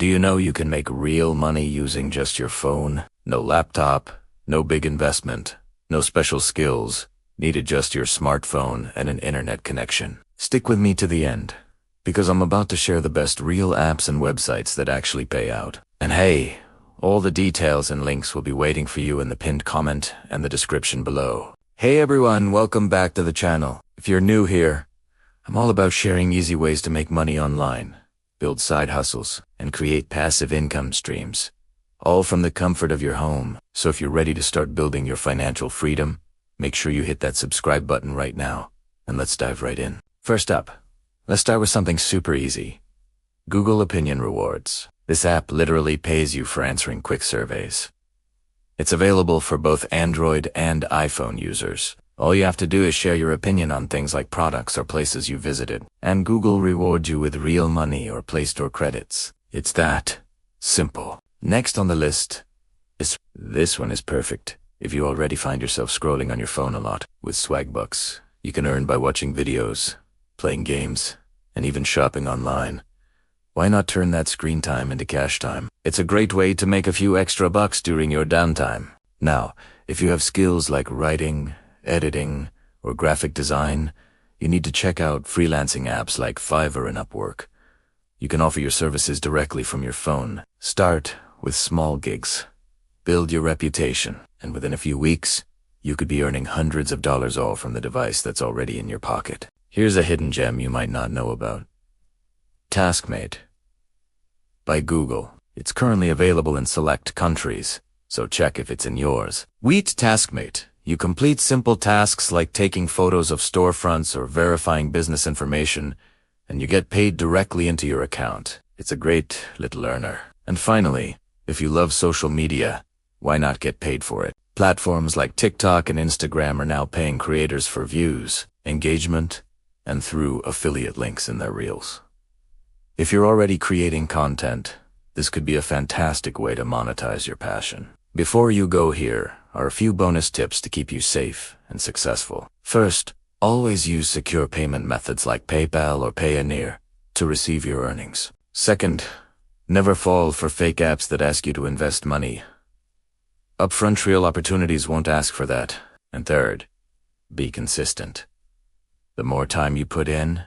Do you know you can make real money using just your phone? No laptop, no big investment, no special skills, needed just your smartphone and an internet connection. Stick with me to the end, because I'm about to share the best real apps and websites that actually pay out. And hey, all the details and links will be waiting for you in the pinned comment and the description below. Hey everyone, welcome back to the channel. If you're new here, I'm all about sharing easy ways to make money online, build side hustles, and create passive income streams, all from the comfort of your home. So if you're ready to start building your financial freedom, make sure you hit that subscribe button right now, and let's dive right in. First up, let's start with something super easy. Google Opinion Rewards. This app literally pays you for answering quick surveys. It's available for both Android and iPhone users. All you have to do is share your opinion on things like products or places you visited, and Google rewards you with real money or Play Store credits. It's that simple. Next on the list is this one is perfect if you already find yourself scrolling on your phone a lot. With Swagbucks, you can earn by watching videos, playing games, and even shopping online. Why not turn that screen time into cash time? It's a great way to make a few extra bucks during your downtime. Now, if you have skills like writing, editing, or graphic design, you need to check out freelancing apps like Fiverr and Upwork. You can offer your services directly from your phone. Start with small gigs. Build your reputation, and within a few weeks, you could be earning hundreds of dollars all from the device that's already in your pocket. Here's a hidden gem you might not know about. Taskmate by Google. It's currently available in select countries, so check if it's in yours. With Taskmate, you complete simple tasks like taking photos of storefronts or verifying business information, and you get paid directly into your account. It's a great little earner. And finally, if you love social media, why not get paid for it? Platforms like TikTok and Instagram are now paying creators for views, engagement, and through affiliate links in their reels. If you're already creating content, this could be a fantastic way to monetize your passion. Before you go, here are a few bonus tips to keep you safe and successful. First, always use secure payment methods like PayPal or Payoneer to receive your earnings. Second, never fall for fake apps that ask you to invest money. Upfront real opportunities won't ask for that. And third, be consistent. The more time you put in,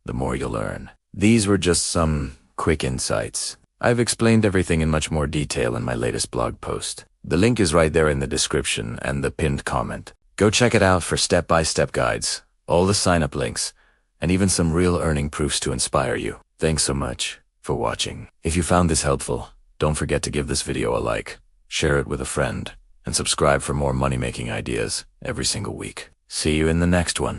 the more you'll earn. These were just some quick insights. I've explained everything in much more detail in my latest blog post. The link is right there in the description and the pinned comment. Go check it out for step-by-step guides, all the sign-up links, and even some real earning proofs to inspire you. Thanks so much for watching. If you found this helpful, don't forget to give this video a like, share it with a friend, and subscribe for more money-making ideas every single week. See you in the next one.